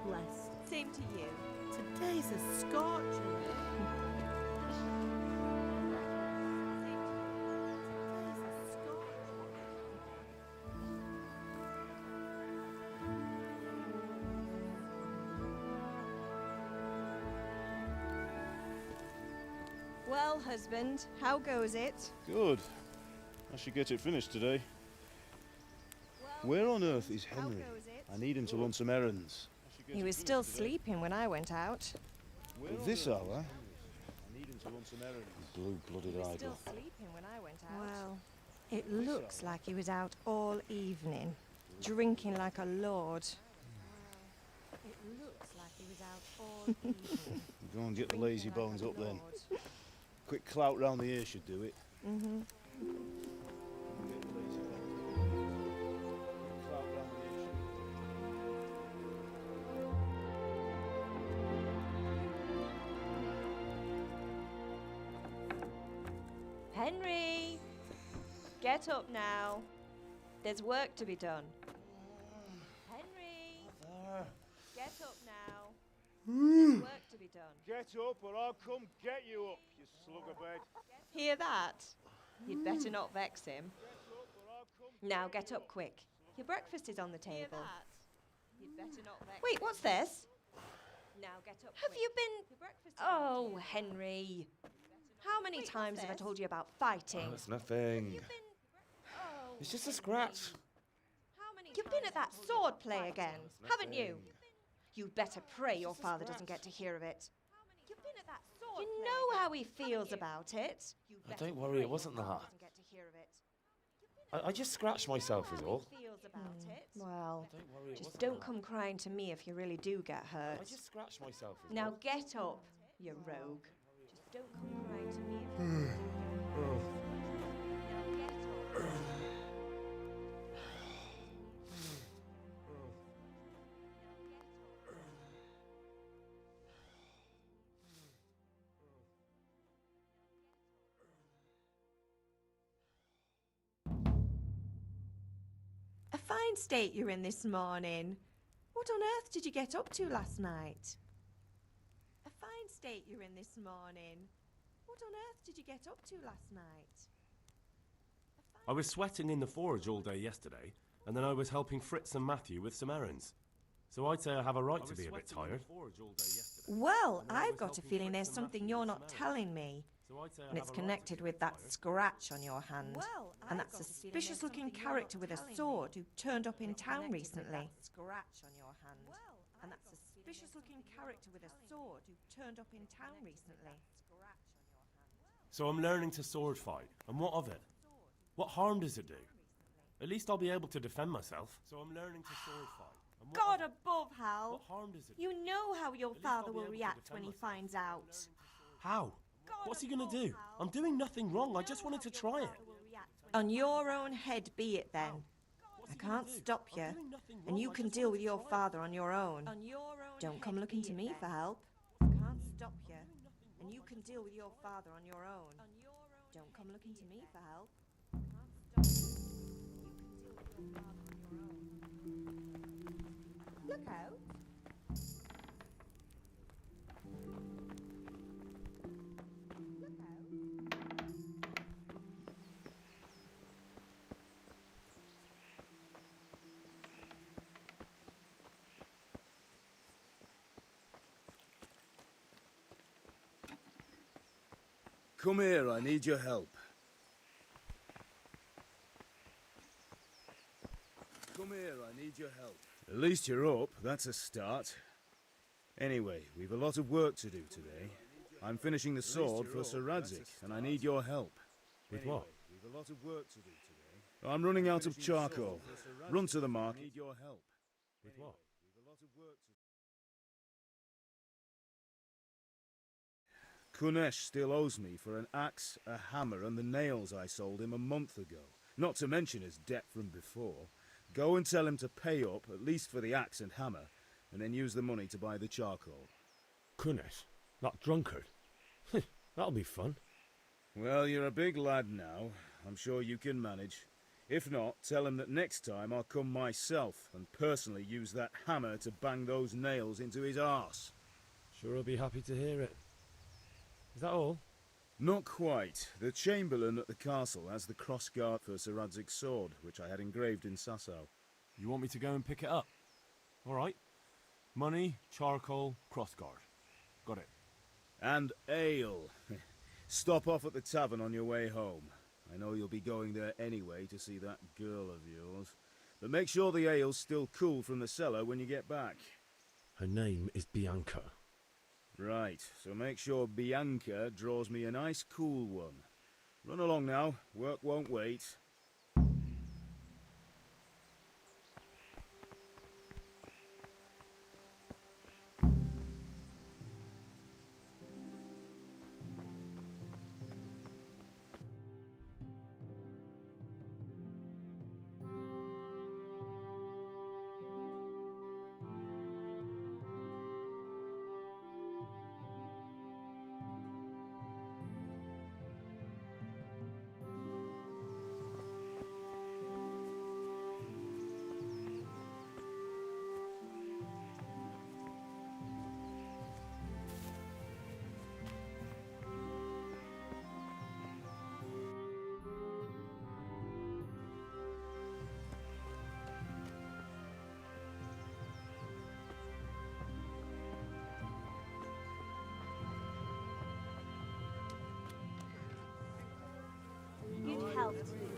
Bless. Same to you. Today's a scorcher. Well, husband, how goes it? Good. I should get it finished today. Where on earth is Henry? I need him to run some errands. He was still sleeping when I went out. At this hour? I need him to run some errands. Blue-blooded idol. Still sleeping when I went out. Well, it looks like he was out all evening, drinking like a lord. It looks like he was out all evening. Go and get the lazy bones up then. Quick clout round the ear should do it. Mm-hmm. Henry! Get up now. There's work to be done. Henry! Get up now. There's work to be done. Get up or I'll come get you up, you slug of bed. Hear that? You'd better not vex him. Now get up quick. Your breakfast is on the table. Hear that? You'd better not vex Wait, what's this? Now get up Have quick. You been... Your breakfast is Oh, Henry. How many times have I told you about fighting? Oh, it's nothing. It's just a scratch. You've been at that sword play again, haven't you? You'd better pray your father doesn't get to hear of it. You've been at that sword You know how he feels about it. Oh, don't worry, it wasn't that. I just scratched myself is all. Well, Don't worry, just don't come crying to me if you really do get hurt. I just scratched myself is Now all. get up, you rogue. Just don't come crying to me if you really do get hurt. Now get up. A fine state you're in this morning. What on earth did you get up to last night? A fine state you're in this morning. What on earth did you get up to last night? I was sweating in the forge all day yesterday, and then I was helping Fritz and Matthew with some errands. So I'd say I have a right to be a bit tired. Well, I've got a feeling there's something you're not telling me. And it's connected with that scratch on your hand. And that suspicious-looking character with a sword who turned up in town recently. And that suspicious-looking character with a sword who turned up in town recently. So I'm learning to sword fight, and what of it? What harm does it do? At least I'll be able to defend myself. So I'm learning to sword fight. And what God of it? above, Hal. What harm does it do? You know how your least father I'll be will able to react defend when he myself. finds out. How? What's he gonna do? I'm doing nothing wrong, I just wanted to try it. On your own head be it then. I can't stop you, and you can deal with your father on your own. Don't come looking to me for help. I can't stop you, and you can deal with your father on your own. Don't come looking to me for help. I can't stop you, and you can deal with your father on your own. Look out. Come here, I need your help. Come here, I need your help. At least you're up, that's a start. Anyway, we've a lot of work to do today. I'm finishing the sword for Sir Radzik, and I need your help. With what? We've a lot of work to do today. I'm running out of charcoal. Run to the market. Need your help. With what? We've a lot of work to do. Kunesh still owes me for an axe, a hammer, and the nails I sold him a month ago. Not to mention his debt from before. Go and tell him to pay up, at least for the axe and hammer, and then use the money to buy the charcoal. Kunesh? That drunkard? That'll be fun. Well, you're a big lad now. I'm sure you can manage. If not, tell him that next time I'll come myself and personally use that hammer to bang those nails into his arse. Sure, I'll be happy to hear it. Is that all? Not quite. The Chamberlain at the castle has the crossguard for Sir Radzig's sword, which I had engraved in Sasau. You want me to go and pick it up? All right. Money, charcoal, crossguard. Got it. And ale. Stop off at the tavern on your way home. I know you'll be going there anyway to see that girl of yours. But make sure the ale's still cool from the cellar when you get back. Her name is Bianca. Right, so make sure Bianca draws me a nice cool one. Run along now, work won't wait. Good health to you.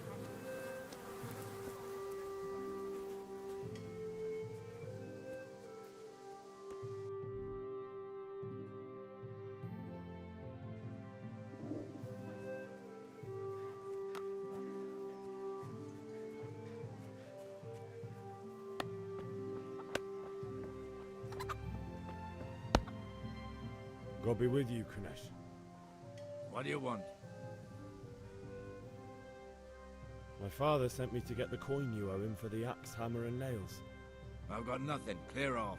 God be with you, Kunesh. What do you want? My father sent me to get the coin you owe him for the axe, hammer and nails. I've got nothing. Clear off.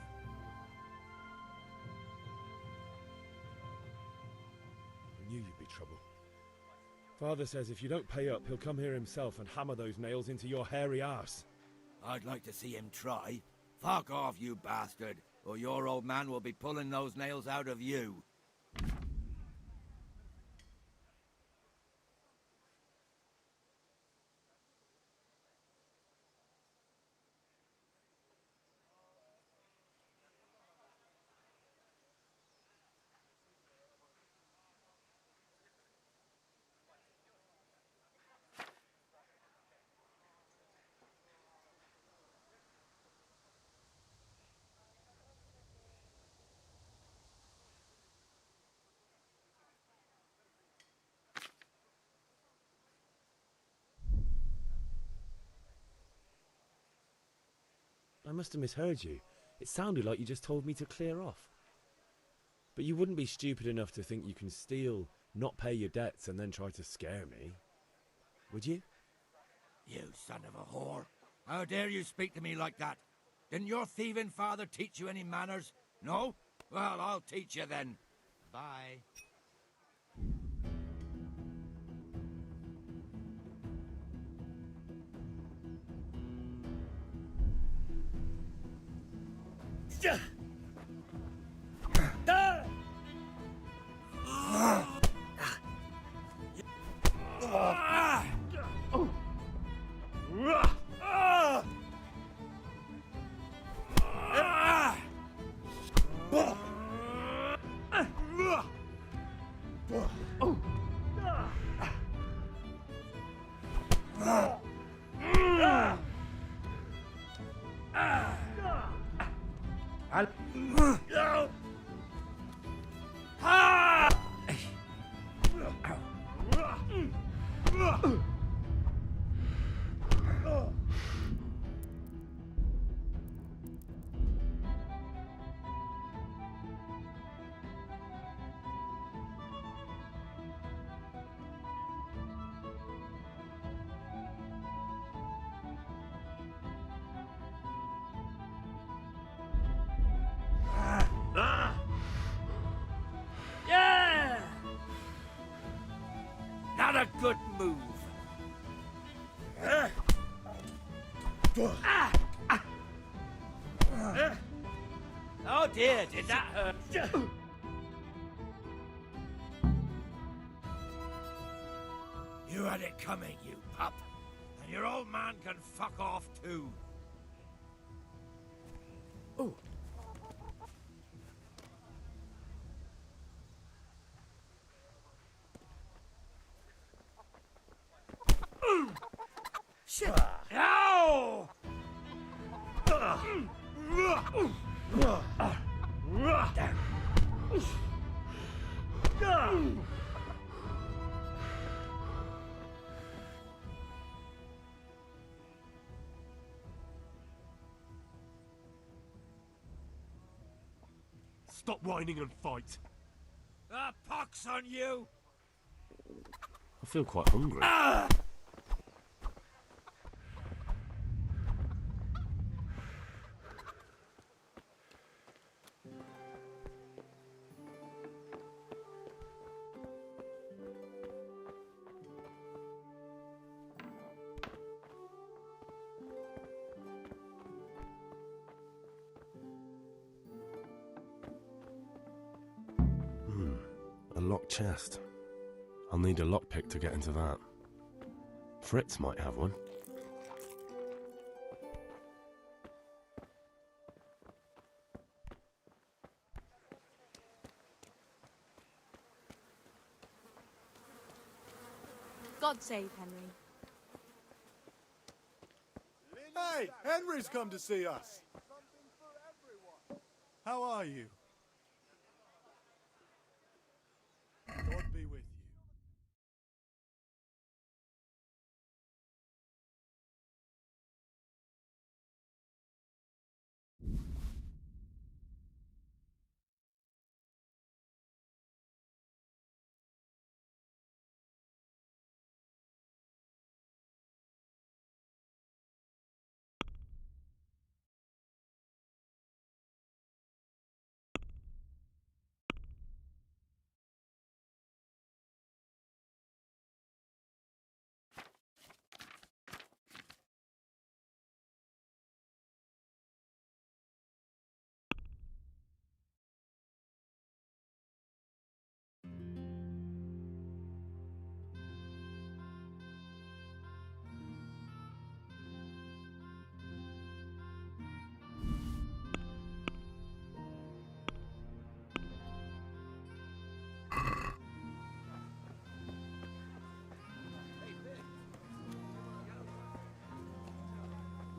I knew you'd be trouble. Father says if you don't pay up, he'll come here himself and hammer those nails into your hairy arse. I'd like to see him try. Fuck off, you bastard, or your old man will be pulling those nails out of you. I must have misheard you. It sounded like you just told me to clear off. But you wouldn't be stupid enough to think you can steal, not pay your debts, and then try to scare me. Would you? You son of a whore. How dare you speak to me like that? Didn't your thieving father teach you any manners? No? Well, I'll teach you then. Bye. Oh dear, did that hurt? You had it coming, you pup. And your old man can fuck off too. Oh. Shit! Ow! Stop whining and fight. The pox on you! I feel quite hungry. A locked chest. I'll need a lockpick to get into that. Fritz might have one. God save Henry. Hey, Henry's come to see us. How are you? God be with you.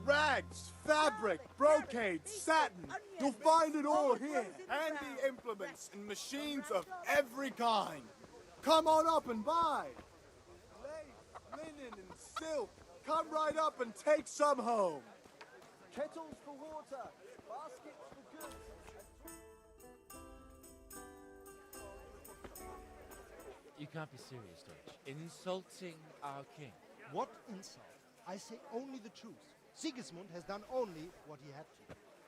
Rags, fabric, brocade, satin. You'll find it all here. Handy implements and machines of every kind. Come on up and buy. Lace, linen, and silk. Come right up and take some home. Kettles for water, baskets for goods. You can't be serious, Deutsch. Insulting our king. What insult? I say only the truth. Sigismund has done only what he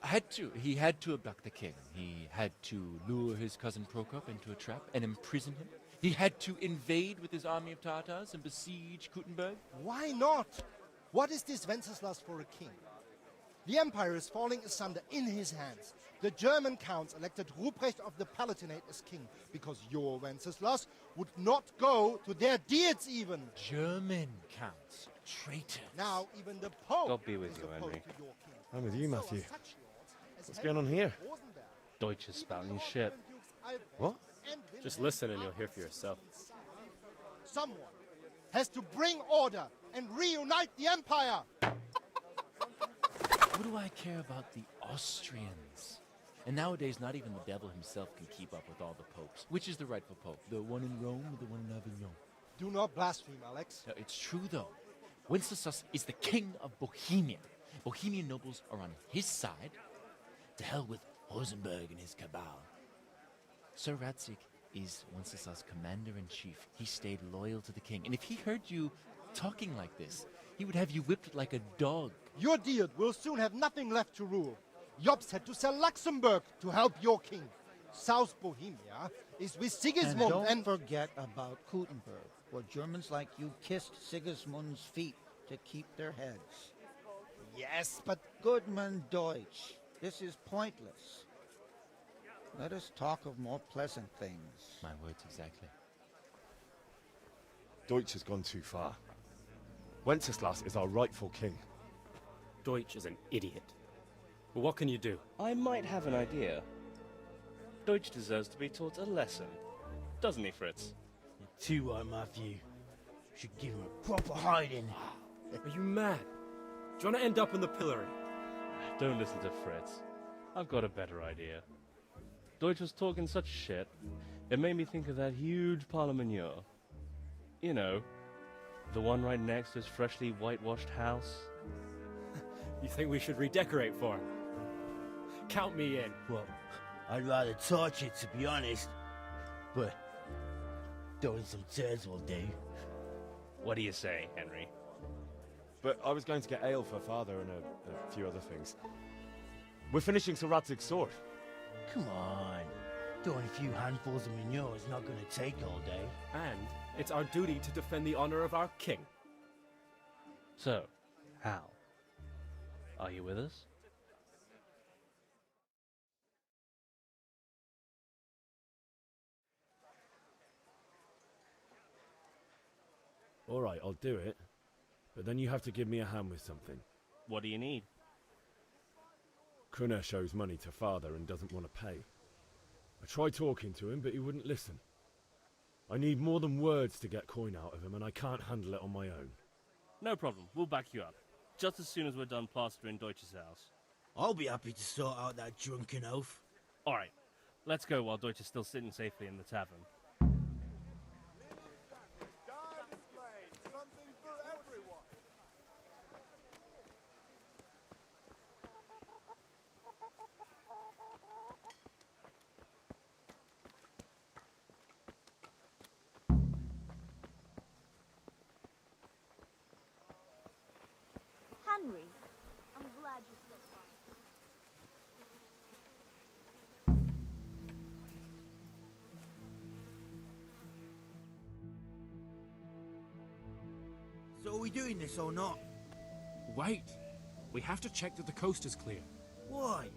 had to. He had to abduct the king. He had to lure his cousin Prokop into a trap and imprison him. He had to invade with his army of Tatars and besiege Kuttenberg. Why not? What is this Wenceslas for a king? The empire is falling asunder in his hands. The German counts elected Ruprecht of the Palatinate as king because your Wenceslas would not go to their deeds even. German counts. Traitors. Now even the Pope God be with is you, opposed Henry. to your king. I'm with you, So are Matthew. such lords as What's going on here? Rosenberg, Deutsch is spouting shit. What? and Just Wilhelm listen and you'll hear for yourself. Someone has to bring order and reunite the empire. What do I care about the Austrians? And nowadays, not even the devil himself can keep up with all the popes. Which is the rightful pope? The one in Rome or the one in Avignon? Do not blaspheme, Alex. No, it's true, though. Wenceslas is the king of Bohemia. Bohemian nobles are on his side. To hell with Rosenberg and his cabal. Sir Ratzik is Wenceslas' commander-in-chief. He stayed loyal to the king. And if he heard you talking like this, he would have you whipped like a dog. Your Diet will soon have nothing left to rule. Jobst had to sell Luxembourg to help your king. South Bohemia is with Sigismund And don't forget about Kuttenberg, where Germans like you kissed Sigismund's feet to keep their heads. Yes, but Goodman Deutsch, this is pointless. Let us talk of more pleasant things. My words exactly. Deutsch has gone too far. Wenceslas is our rightful king. Deutsch is an idiot. But what can you do? I might have an idea. Deutsch deserves to be taught a lesson. Doesn't he, Fritz? You're too right, Matthew. Should give him a proper hiding. Are you mad? Do you want to end up in the pillory? Don't listen to Fritz. I've got a better idea. Deutsch was talking such shit, it made me think of that huge parliament. You know, the one right next to his freshly whitewashed house. You think we should redecorate for him? Count me in. Well, I'd rather torch it, to be honest. But throwing some turds will do. What do you say, Henry? But I was going to get ale for father and a few other things. We're finishing Sir Radzig's sword. Come on. Throwing a few handfuls of manure is not going to take all day. And it's our duty to defend the honor of our king. So, how? Are you with us? All right, I'll do it. But then you have to give me a hand with something. What do you need? Kunesh owes money to father and doesn't want to pay. I tried talking to him, but he wouldn't listen. I need more than words to get coin out of him, and I can't handle it on my own. No problem, we'll back you up. Just as soon as we're done plastering Deutsch's house. I'll be happy to sort out that drunken oaf. Alright, let's go while Deutsch is still sitting safely in the tavern. Something for everyone. Henry, I'm glad you stopped by. So are we doing this or not? Wait. We have to check that the coast is clear. Why?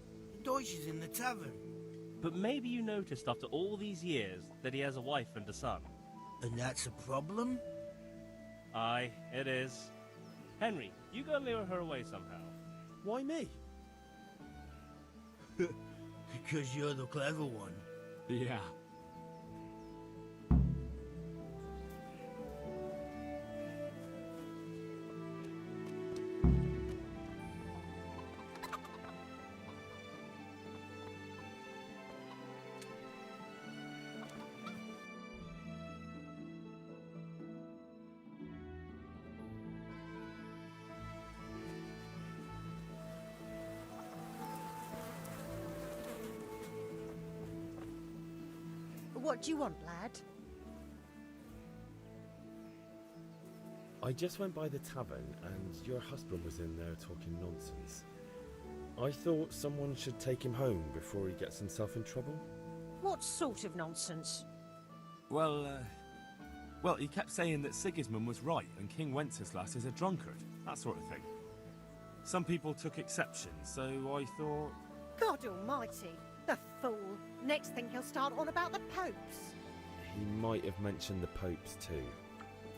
Deutsch is in the tavern. But maybe you noticed after all these years that he has a wife and a son. And that's a problem? Aye, it is. Henry, you go and lure her away somehow. Why me? Because you're the clever one. Yeah. What do you want, lad? I just went by the tavern and your husband was in there talking nonsense. I thought someone should take him home before he gets himself in trouble. What sort of nonsense? Well, he kept saying that Sigismund was right and King Wenceslas is a drunkard, that sort of thing. Some people took exception, so I thought... God almighty, the fool. Next thing he'll start on about the popes. He might have mentioned the popes too.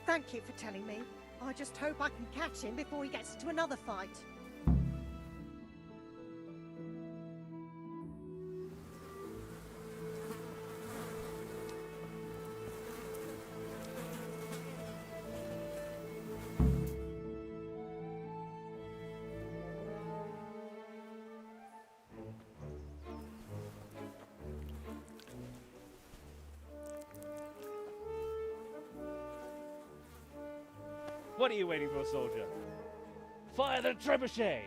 Thank you for telling me. I just hope I can catch him before he gets into another fight. What are you waiting for, soldier? Fire the trebuchet!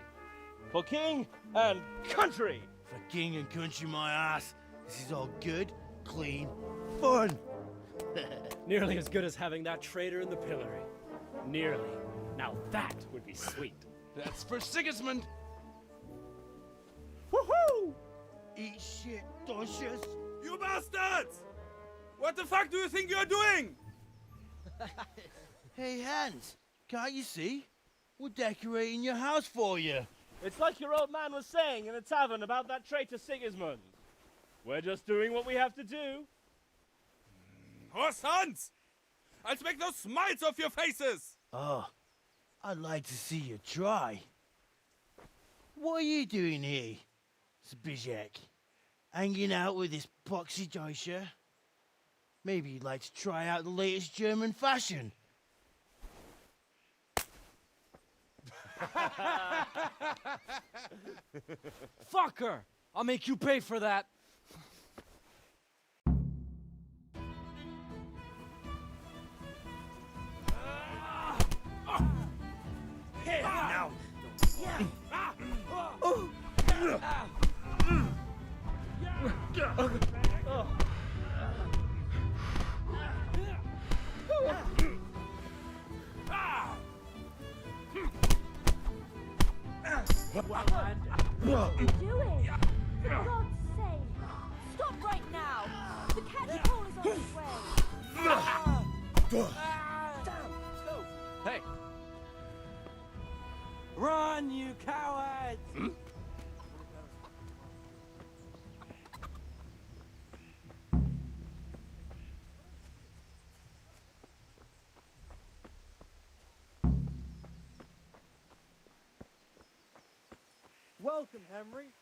For king and country! For king and country, my ass. This is all good, clean, fun. Nearly as good as having that traitor in the pillory. Nearly. Now that would be sweet. That's for Sigismund! Woohoo! Eat shit, Docious. You bastards! What the fuck do you think you're doing? Hey, Hans, can't you see? We're decorating your house for you. It's like your old man was saying in the tavern about that traitor Sigismund. We're just doing what we have to do. Our sons! I'll make those smiles off your faces! Oh, I'd like to see you try. What are you doing here, Zbigniew? Hanging out with this boxy Deutscher? Maybe you'd like to try out the latest German fashion. Fucker! I'll make you pay for that. Here now. What are you doing? For God's sake! Stop right now! The catchy pole is on its way! Hey! Run, you cowards! Welcome, Henry.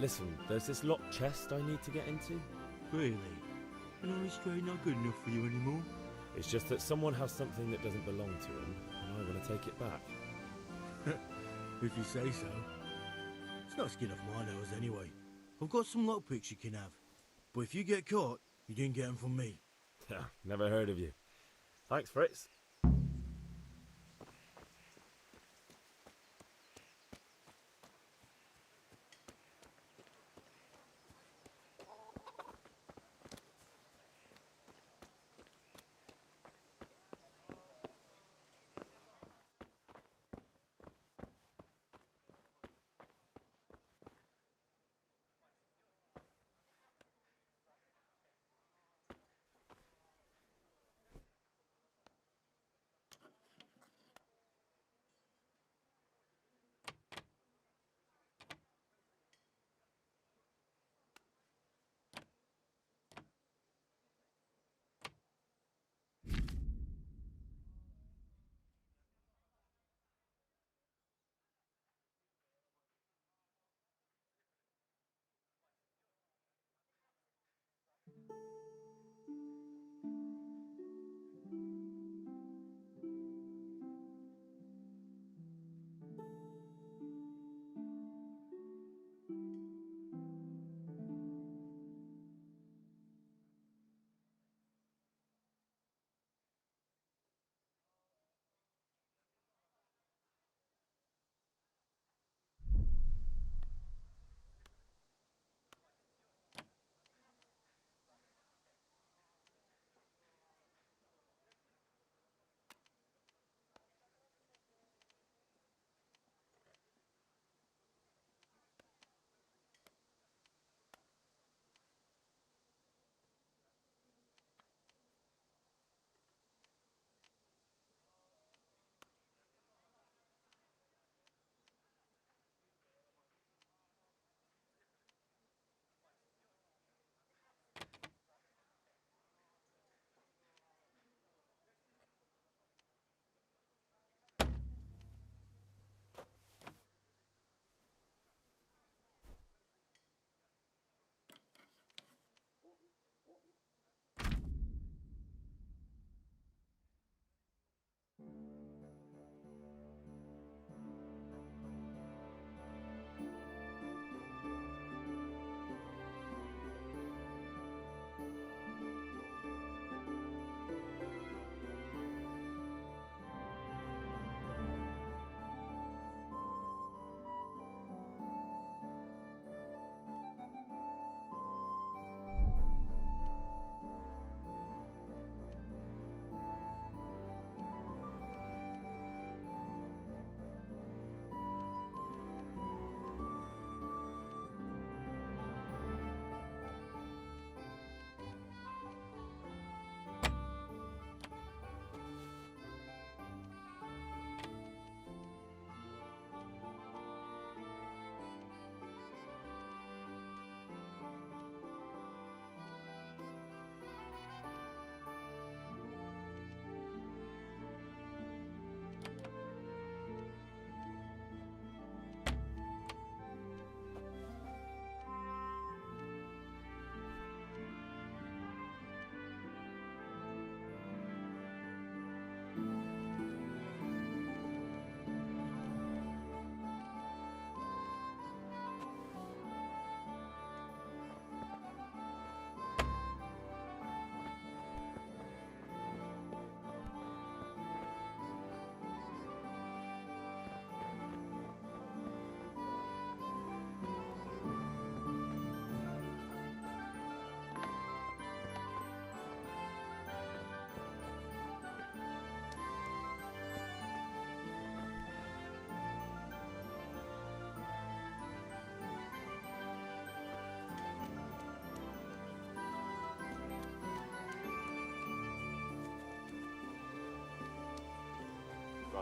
Listen, there's this locked chest I need to get into. Really? And only straight not good enough for you anymore? It's just that someone has something that doesn't belong to him, and I want to take it back. If you say so. It's not skin off my nose anyway. I've got some lockpicks you can have. But if you get caught, you didn't get them from me. Never heard of you. Thanks, Fritz.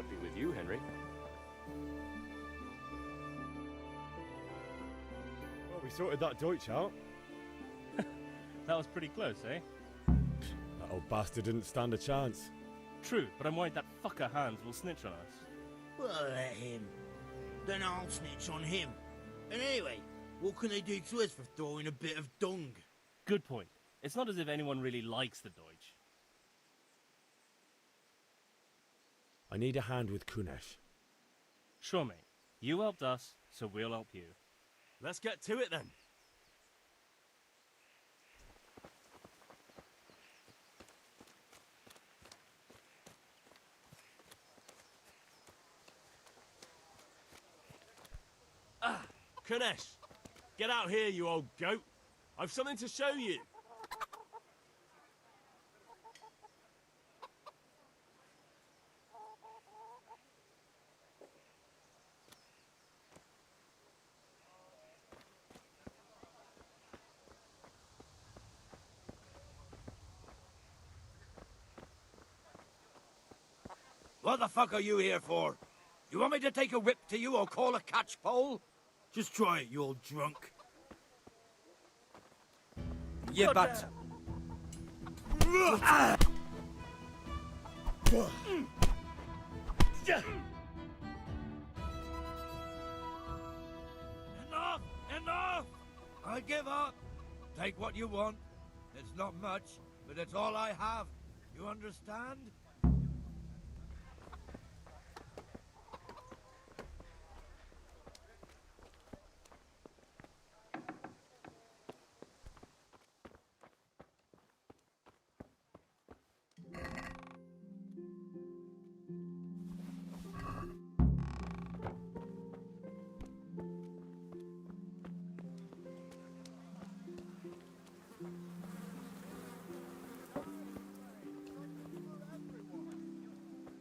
God be with you, Henry. Well, we sorted that Deutsch out. That was pretty close, eh? That old bastard didn't stand a chance. True, but I'm worried that fucker Hans will snitch on us. Well, let him. Then I'll snitch on him. And anyway, what can they do to us for throwing a bit of dung? Good point. It's not as if anyone really likes the Deutsch. I need a hand with Kunesh. Sure, mate. You helped us, so we'll help you. Let's get to it then. Kunesh, get out here, you old goat. I've something to show you. What the fuck are you here for? You want me to take a whip to you or call a catchpole? Just try it, you old drunk. Yeah, but... Enough! Enough! I give up. Take what you want. It's not much, but it's all I have. You understand?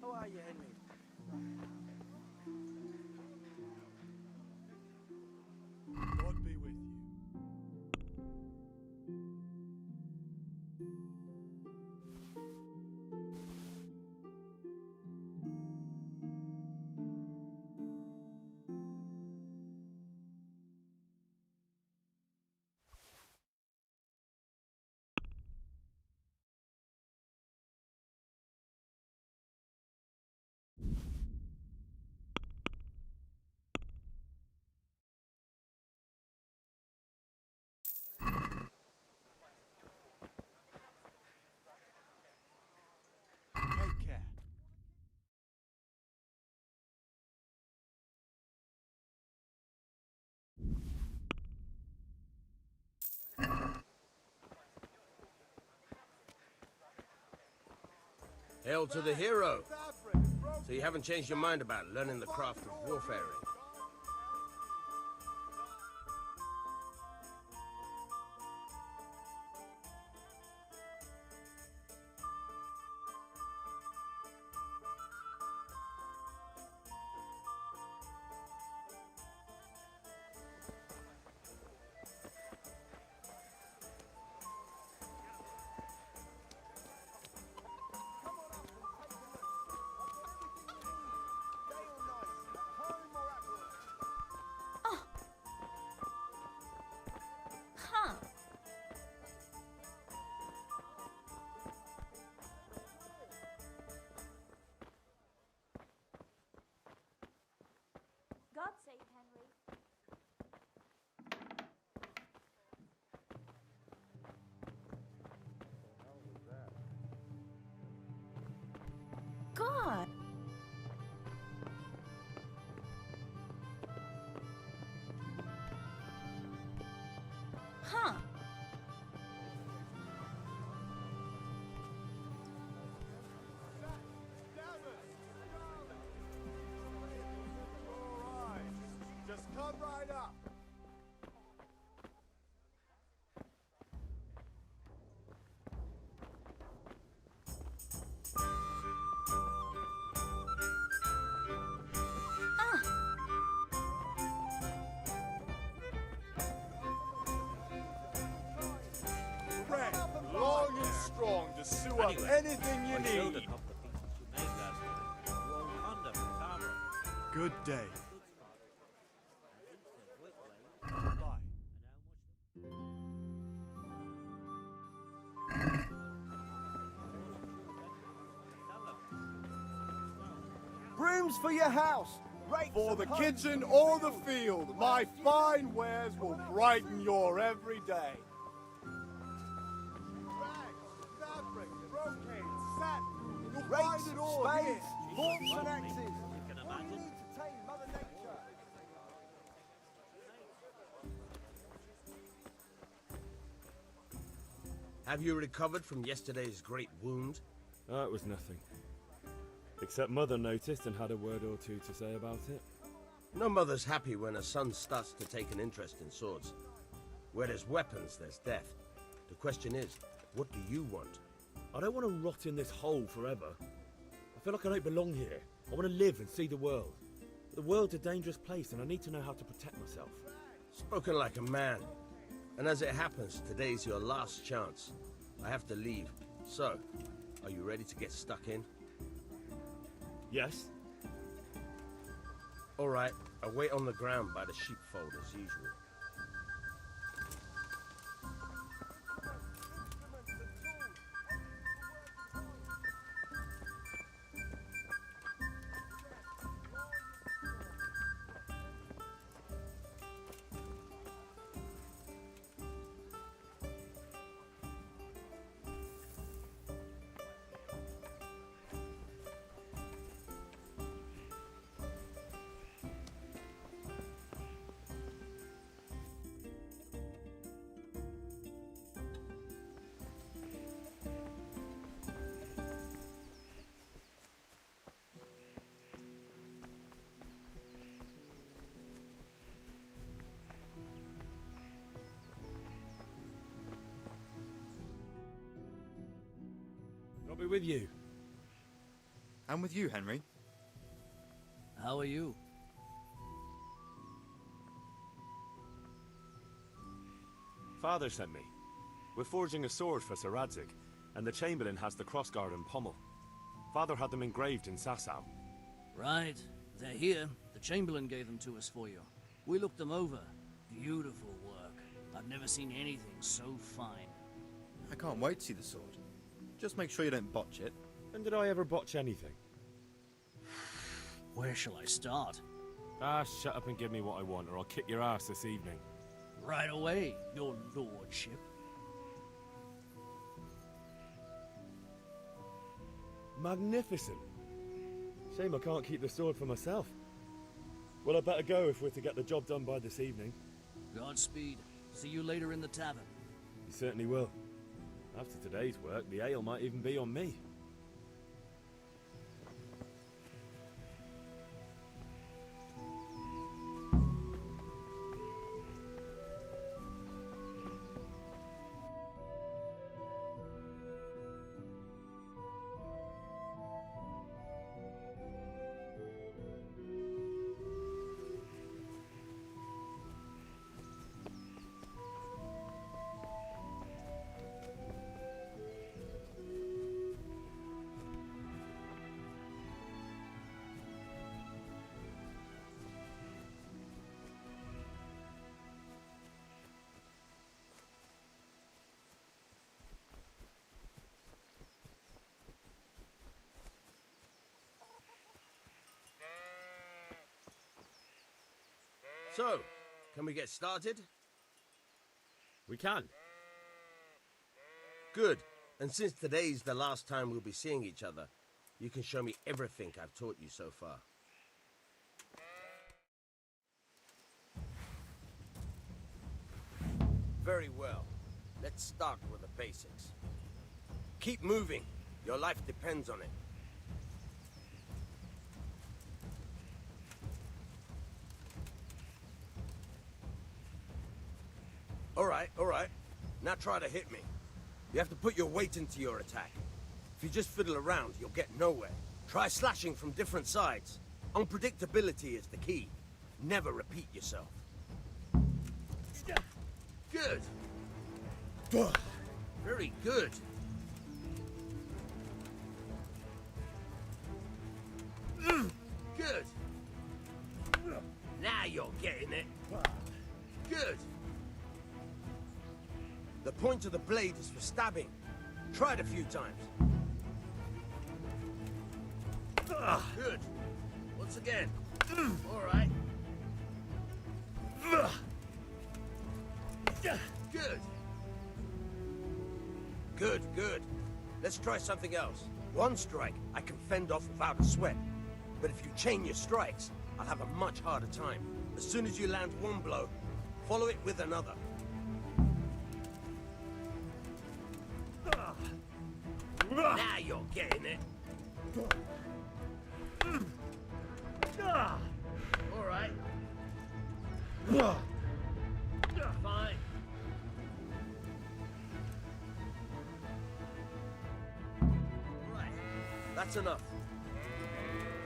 How are you, Henry? God be with you. Take care. Hail to the hero. So you haven't changed your mind about learning the craft of warfaring? Huh. God save Henry. God. Huh. Just come right up. Red, long and strong to sew up anything you need. You made last night. You old conduct good day. Brooms for your house. For the kitchen or the field, my fine wares will brighten your every day. Rags, fabric, brocade, satin, you'll find it all spades, here. forks and axes. We need to tame Mother Nature. Have you recovered from yesterday's great wound? Oh, it was nothing. Except Mother noticed and had a word or two to say about it. No mother's happy when her son starts to take an interest in swords. Where there's weapons, there's death. The question is, what do you want? I don't want to rot in this hole forever. I feel like I don't belong here. I want to live and see the world. The world's a dangerous place and I need to know how to protect myself. Spoken like a man. And as it happens, today's your last chance. I have to leave. So, are you ready to get stuck in? Yes. All right, I'll wait on the ground by the sheepfold as usual. I'll be with you. I'm with you, Henry. How are you? Father sent me. We're forging a sword for Sir Radzig, and the Chamberlain has the crossguard and pommel. Father had them engraved in Sasau. Right. They're here. The Chamberlain gave them to us for you. We looked them over. Beautiful work. I've never seen anything so fine. I can't wait to see the sword. Just make sure you don't botch it. When did I ever botch anything? Where shall I start? Ah, shut up and give me what I want, or I'll kick your ass this evening. Right away, your lordship. Magnificent. Shame I can't keep the sword for myself. Well, I better go if we're to get the job done by this evening. Godspeed. See you later in the tavern. You certainly will. After today's work, the ale might even be on me. So, can we get started? We can. Good. And since today's the last time we'll be seeing each other, you can show me everything I've taught you so far. Very well. Let's start with the basics. Keep moving. Your life depends on it. All right. Now try to hit me. You have to put your weight into your attack. If you just fiddle around, you'll get nowhere. Try slashing from different sides. Unpredictability is the key. Never repeat yourself. Good. Very good. Good. point of the blade is for stabbing. Try it a few times. Good. Once again. All right. Good. Good, good. Let's try something else. One strike, I can fend off without a sweat. But if you chain your strikes, I'll have a much harder time. As soon as you land one blow, follow it with another. Now you're getting it. All right. Fine. Right. That's enough.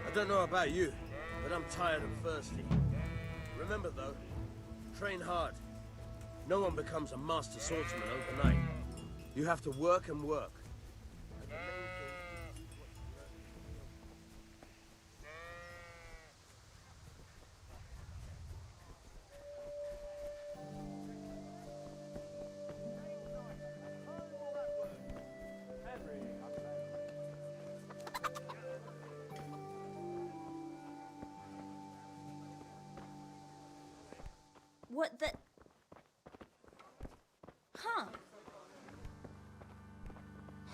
I don't know about you, but I'm tired and thirsty. Remember though, train hard. No one becomes a master swordsman overnight. You have to work and work. And the main thing is to do what you learn. What the... Huh.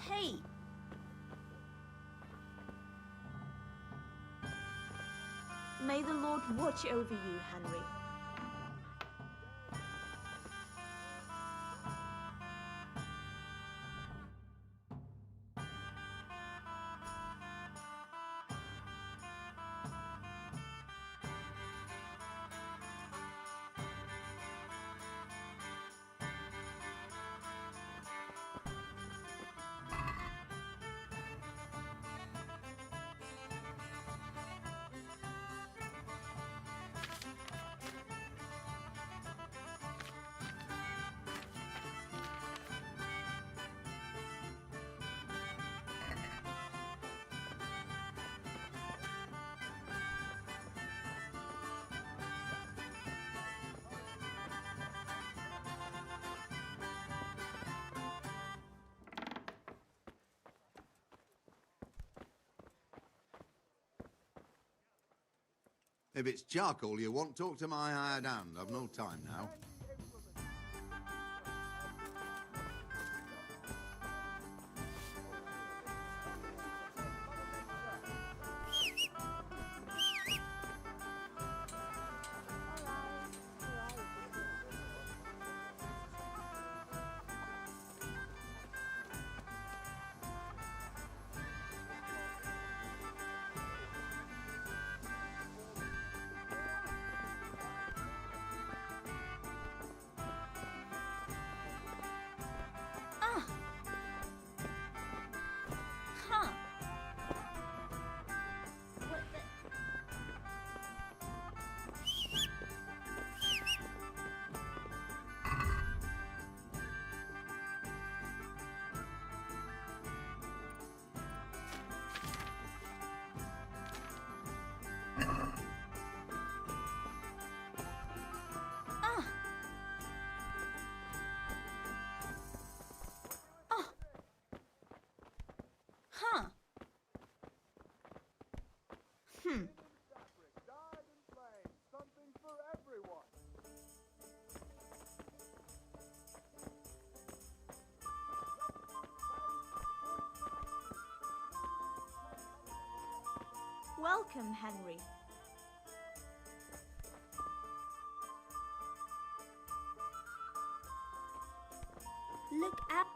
Hey. May the Lord watch over you, Henry. If it's charcoal you want, talk to my hired hand. I've no time now. Something for everyone. Welcome, Henry. Look at...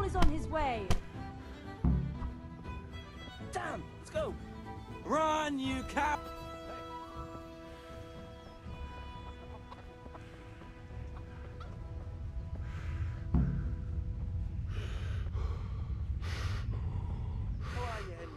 is on his way. Damn! Let's go! Run, you cow! How are you, Henry?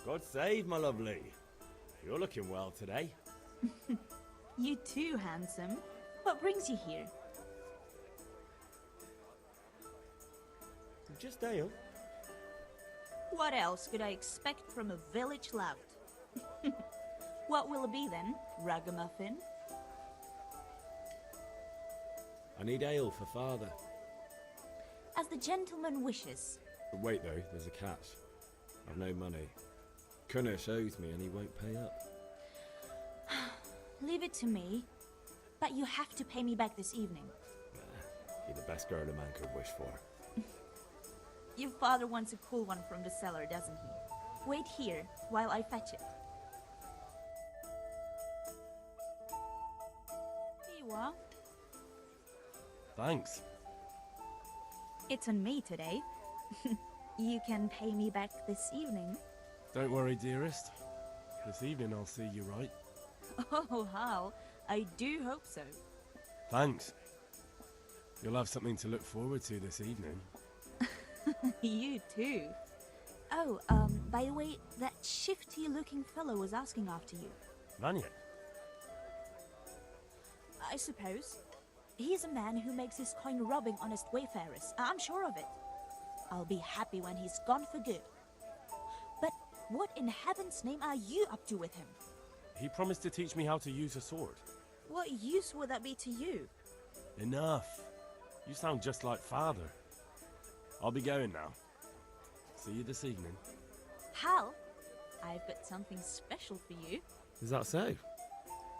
God save, my lovely. You're looking well today. You too, handsome. What brings you here? Just ale. What else could I expect from a village lout? What will it be then, ragamuffin? I need ale for father. As the gentleman wishes. But wait though, there's a catch. I've no money. Kunnish owes me and he won't pay up. Leave it to me. But you have to pay me back this evening. You're the best girl a man could wish for. Your father wants a cool one from the cellar, doesn't he? Wait here while I fetch it. Here you are. Thanks. It's on me today. You can pay me back this evening. Don't worry, dearest. This evening I'll see you right. Oh, Hal, I do hope so. Thanks. You'll have something to look forward to this evening. You too. Oh, by the way, that shifty-looking fellow was asking after you. Vanya? I suppose. He's a man who makes his coin robbing honest wayfarers. I'm sure of it. I'll be happy when he's gone for good. But what in heaven's name are you up to with him? He promised to teach me how to use a sword. What use would that be to you? Enough. You sound just like father. I'll be going now. See you this evening. Hal, I've got something special for you. Is that so?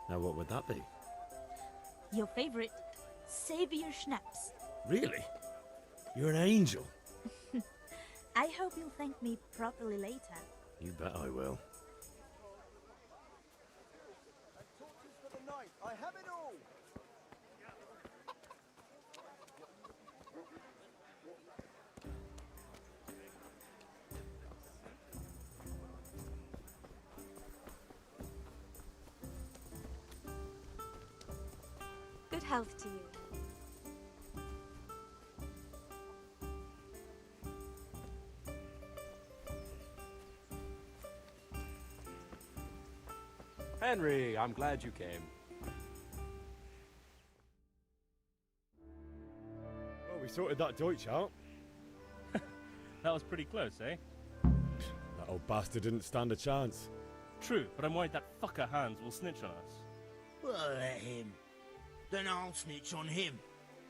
Now what would that be? Your favorite, Savior Schnapps. Really? You're an angel. I hope you'll thank me properly later. You bet I will. Torches for the night. I have it all. Good health to you. Henry, I'm glad you came. Well, we sorted that Deutsch out. That was pretty close, eh? That old bastard didn't stand a chance. True, but I'm worried that fucker Hans will snitch on us. Well, let him. Then I'll snitch on him.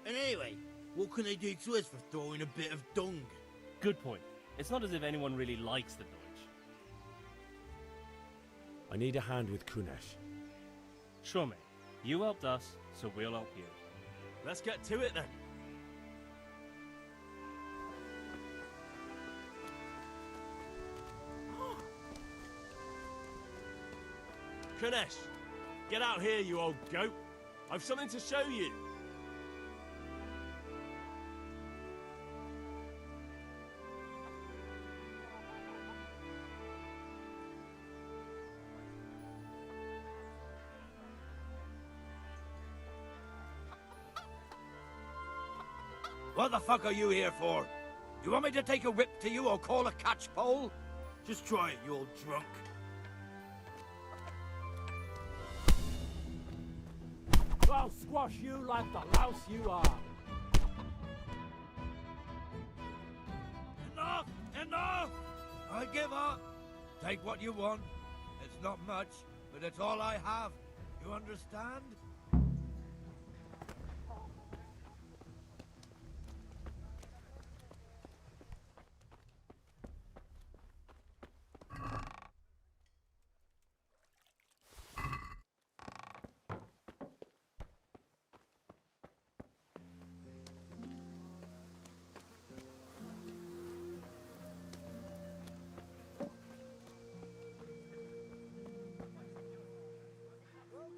And anyway, what can they do to us for throwing a bit of dung? Good point. It's not as if anyone really likes the Deutsch. I need a hand with Kunnish. Sure, mate. You helped us, so we'll help you. Let's get to it then. Kunnish, get out here, you old goat. I've something to show you. What the fuck are you here for? You want me to take a whip to you or call a catch pole? Just try it, you old drunk. I'll squash you like the louse you are. Enough! Enough! I give up. Take what you want. It's not much, but it's all I have. You understand?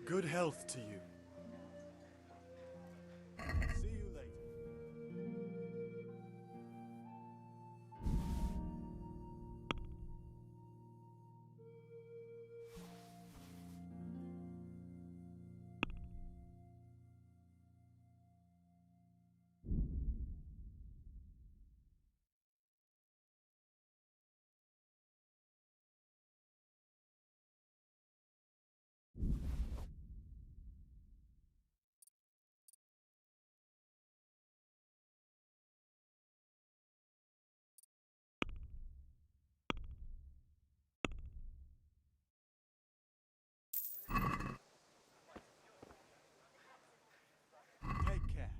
Good health to you. See you later. Take care.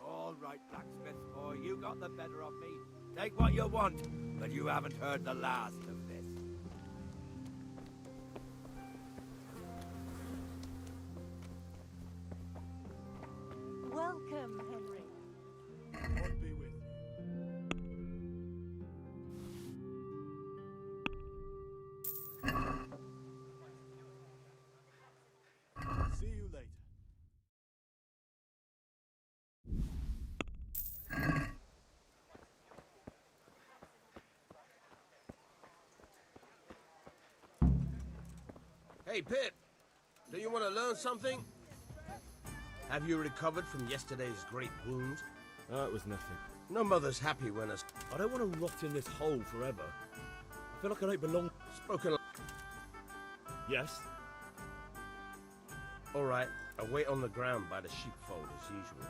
All right, blacksmith boy, you got the better of me. Take what you want, but you haven't heard the last of this. Welcome, Henry. God be with you. See you later. Hey, Pip. Do you want to learn something? Have you recovered from yesterday's great wound? It was nothing. No mother's happy when us. I don't want to rot in this hole forever. I feel like I don't belong. Spoken. Yes? All right. I'll wait on the ground by the sheepfold as usual.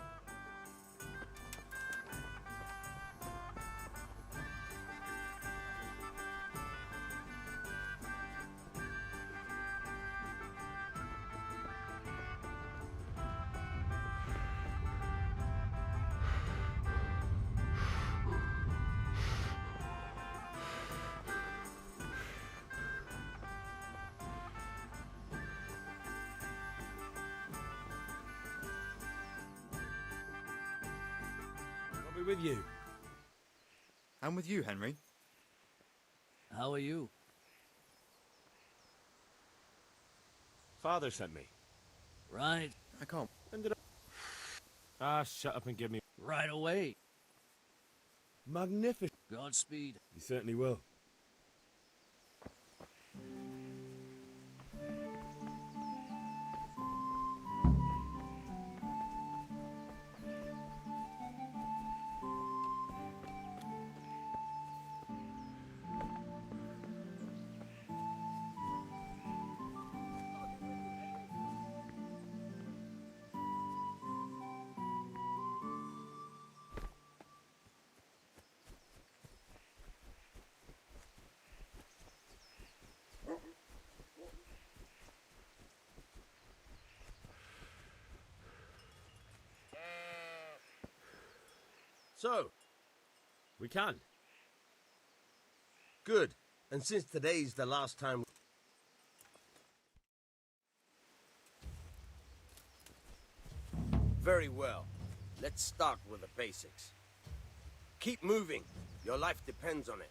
I'll be with you. I'm with you, Henry. How are you? Father sent me. Right. I can't. Ended up. Shut up and give me. Right away. Magnificent. Godspeed. You certainly will. So, We can. good. And since today's the last time... Very well. Let's start with the basics. Keep moving. Your life depends on it.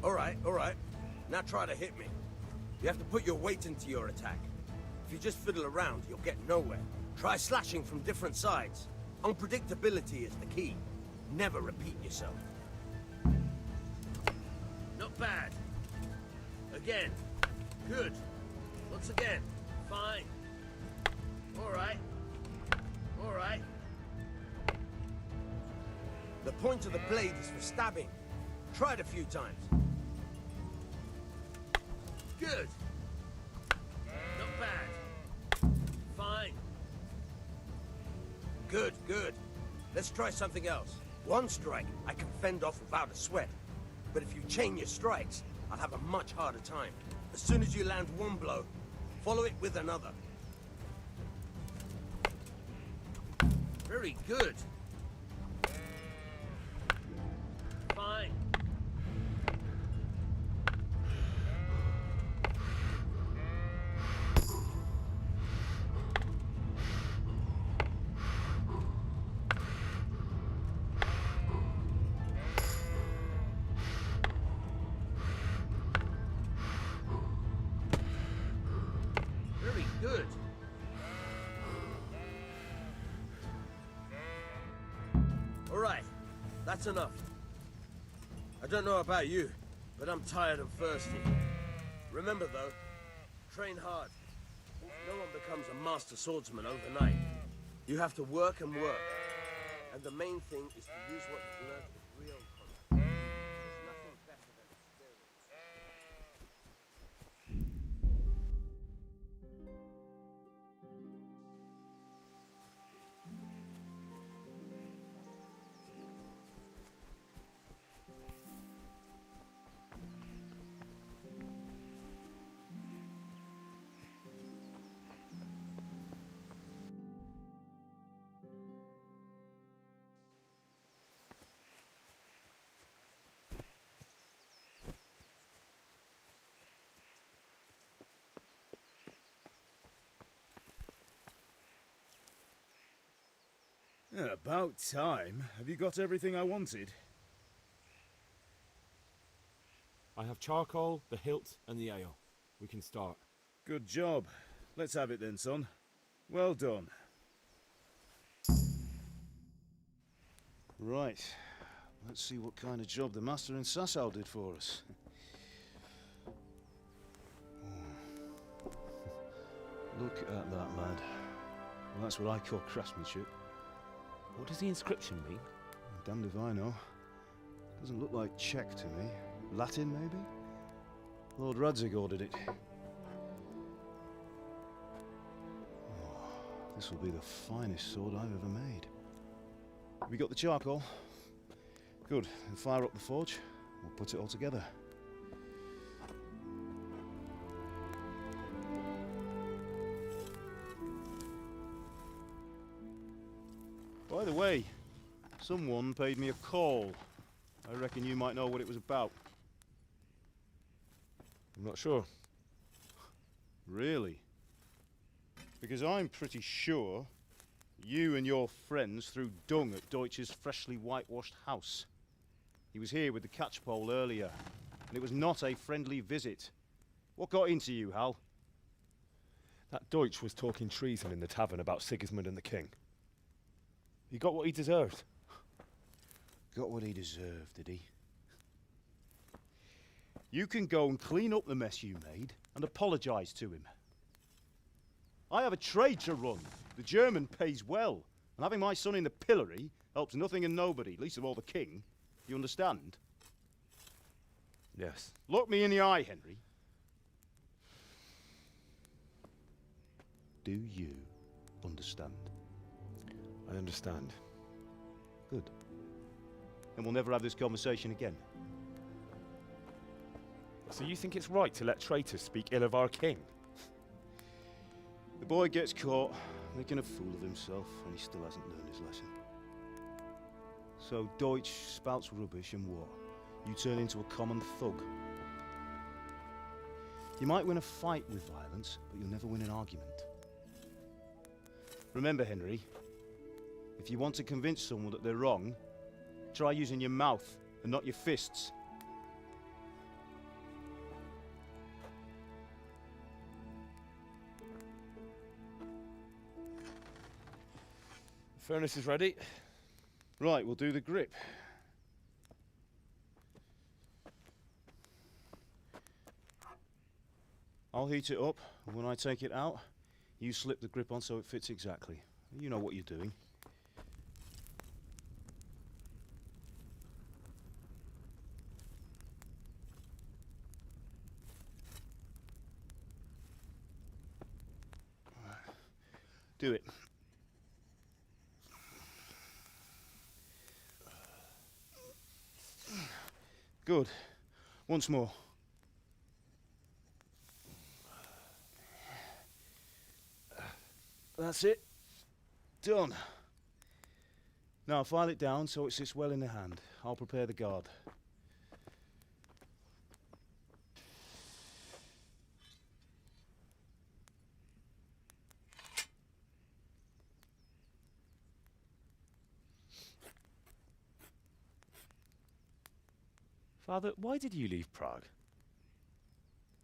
All right. Now try to hit me. You have to put your weight into your attack. If you just fiddle around, you'll get nowhere. Try slashing from different sides. Unpredictability is the key. Never repeat yourself. Not bad. Again. Good. Once again. Fine. All right. The point of the blade is for stabbing. Try it a few times. Good. Not bad. Fine. Good. Let's try something else. One strike I can fend off without a sweat. But if you chain your strikes, I'll have a much harder time. As soon as you land one blow, follow it with another. Very good. Fine. Very good. All right, that's enough. I don't know about you, but I'm tired and thirsty. Remember though, train hard. No one becomes a master swordsman overnight. You have to work and work. And the main thing is to use what you've learned with real combat. There's nothing better than experience. About time. Have you got everything I wanted? I have charcoal, the hilt, and the ale. We can start. Good job. Let's have it then, son. Well done. Right. Let's see what kind of job the master in Sasau did for us. Look at that, lad. Well, that's what I call craftsmanship. What does the inscription mean? Damned if I know. Doesn't look like Czech to me. Latin, maybe? Lord Radzig ordered it. Oh, this will be the finest sword I've ever made. Have you got the charcoal? Good. Then fire up the forge. We'll put it all together. By the way, someone paid me a call. I reckon you might know what it was about. I'm not sure. Really? Because I'm pretty sure you and your friends threw dung at Deutsch's freshly whitewashed house. He was here with the catchpole earlier, and it was not a friendly visit. What got into you, Hal? That Deutsch was talking treason in the tavern about Sigismund and the king. He got what he deserved. Got what he deserved, did he? You can go and clean up the mess you made and apologise to him. I have a trade to run. The German pays well, and having my son in the pillory helps nothing and nobody, least of all the king. You understand? Yes. Look me in the eye, Henry. Do you understand? I understand. Good. Then we'll never have this conversation again. So you think it's right to let traitors speak ill of our king? The boy gets caught making a fool of himself, and he still hasn't learned his lesson. So Deutsch spouts rubbish, and what? You turn into a common thug. You might win a fight with violence, but you'll never win an argument. Remember, Henry, if you want to convince someone that they're wrong, try using your mouth and not your fists. The furnace is ready. Right, we'll do the grip. I'll heat it up, and when I take it out, you slip the grip on so it fits exactly. You know what you're doing. Do it. Good. Once more. That's it. Done. Now file it down so it sits well in the hand. I'll prepare the guard. Father, why did you leave Prague?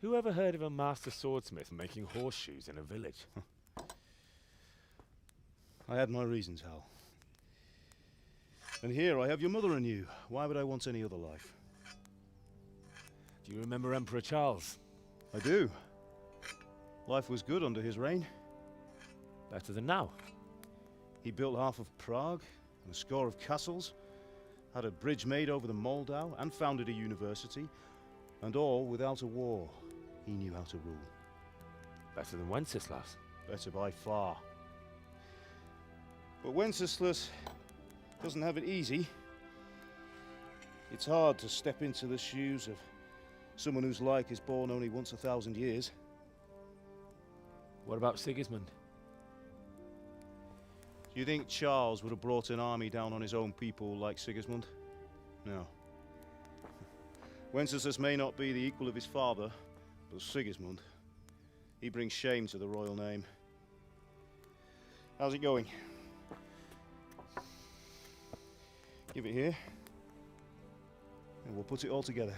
Who ever heard of a master swordsmith making horseshoes in a village? I had my reasons, Hal. And here I have your mother and you. Why would I want any other life? Do you remember Emperor Charles? I do. Life was good under his reign. Better than now. He built half of Prague and a score of castles, had a bridge made over the Moldau, and founded a university, and all without a war. He knew how to rule. Better than Wenceslas. Better by far. But Wenceslas doesn't have it easy. It's hard to step into the shoes of someone whose like is born only once 1,000 years. What about Sigismund? Do you think Charles would have brought an army down on his own people like Sigismund? No. Wenceslas may not be the equal of his father, but Sigismund, he brings shame to the royal name. How's it going? Give it here, and we'll put it all together.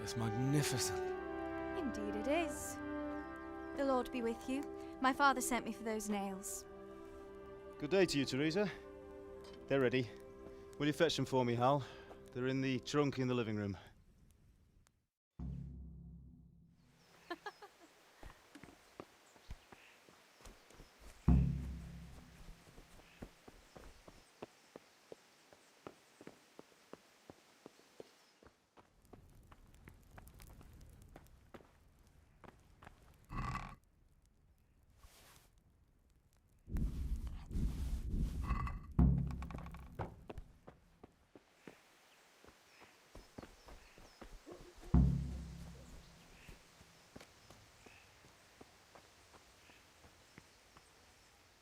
It's magnificent. Indeed it is. The Lord be with you. My father sent me for those nails. Good day to you, Teresa. They're ready. Will you fetch them for me, Hal? They're in the trunk in the living room.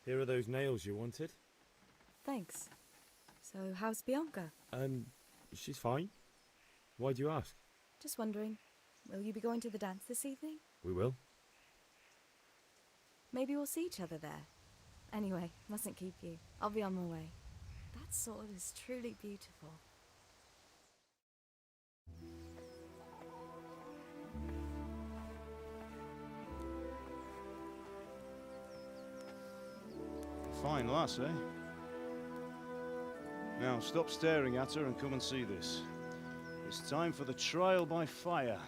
Here are those nails you wanted. Thanks. So, how's Bianca? She's fine. Why do you ask? Just wondering, will you be going to the dance this evening? We will. Maybe we'll see each other there. Anyway, mustn't keep you. I'll be on my way. That sword is truly beautiful. Fine lass, eh? Now, stop staring at her and come and see this. It's time for the trial by fire.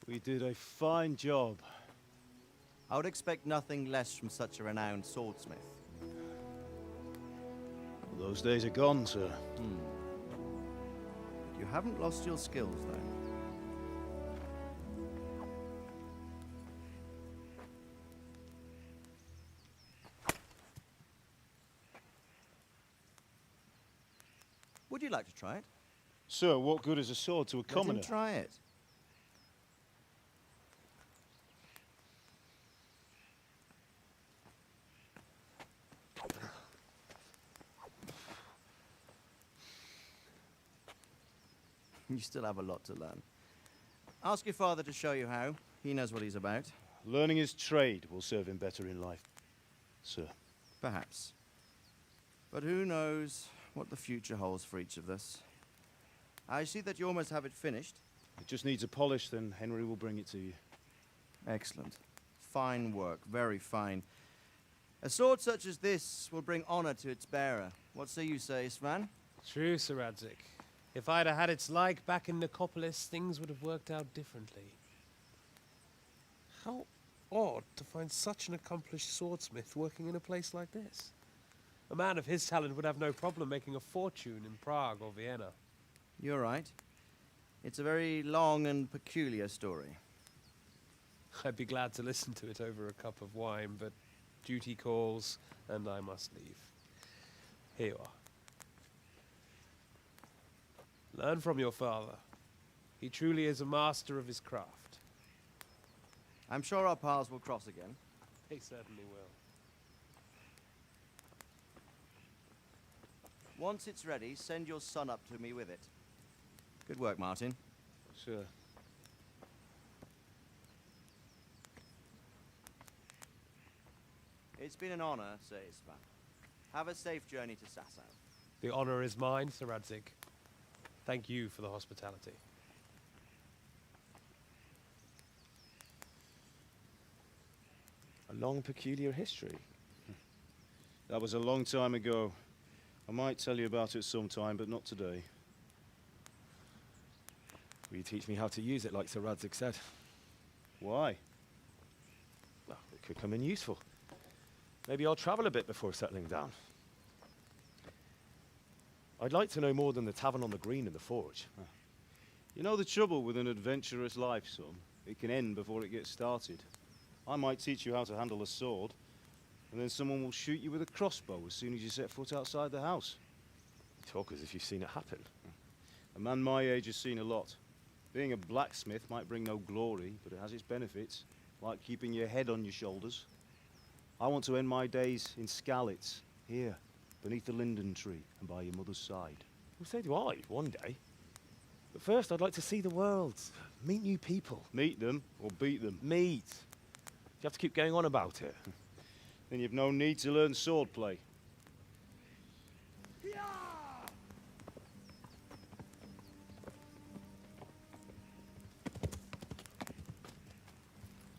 We did a fine job. I would expect nothing less from such a renowned swordsmith. Those days are gone, sir. You haven't lost your skills, though. Would you like to try it? Sir, what good is a sword to a commoner? Let him try it. You still have a lot to learn. Ask your father to show you how. He knows what he's about. Learning his trade will serve him better in life, sir. Perhaps. But who knows what the future holds for each of us. I see that you almost have it finished. It just needs a polish, then Henry will bring it to you. Excellent. Fine work, very fine. A sword such as this will bring honor to its bearer. What say you, Svan? True, Sir Radzik. If I'd have had its like back in Nicopolis, things would have worked out differently. How odd to find such an accomplished swordsmith working in a place like this. A man of his talent would have no problem making a fortune in Prague or Vienna. You're right. It's a very long and peculiar story. I'd be glad to listen to it over a cup of wine, but duty calls, and I must leave. Here you are. Learn from your father. He truly is a master of his craft. I'm sure our paths will cross again. They certainly will. Once it's ready, send your son up to me with it. Good work, Martin. Sure. It's been an honor, Sir Isvan. Have a safe journey to Sasau. The honor is mine, Sir Radzik. Thank you for the hospitality. A long, peculiar history. That was a long time ago. I might tell you about it sometime, but not today. Will you teach me how to use it like Sir Radzik said? Why? Well, it could come in useful. Maybe I'll travel a bit before settling down. I'd like to know more than the tavern on the green and the forge. You know the trouble with an adventurous life, son? It can end before it gets started. I might teach you how to handle a sword, and then someone will shoot you with a crossbow as soon as you set foot outside the house. You talk as if you've seen it happen. A man my age has seen a lot. Being a blacksmith might bring no glory, but it has its benefits, like keeping your head on your shoulders. I want to end my days in Skalitz, here, beneath the linden tree and by your mother's side. Well, so do I, one day. But first, I'd like to see the world, meet new people. Meet them or beat them? Meet. You have to keep going on about it. Then you've no need to learn swordplay.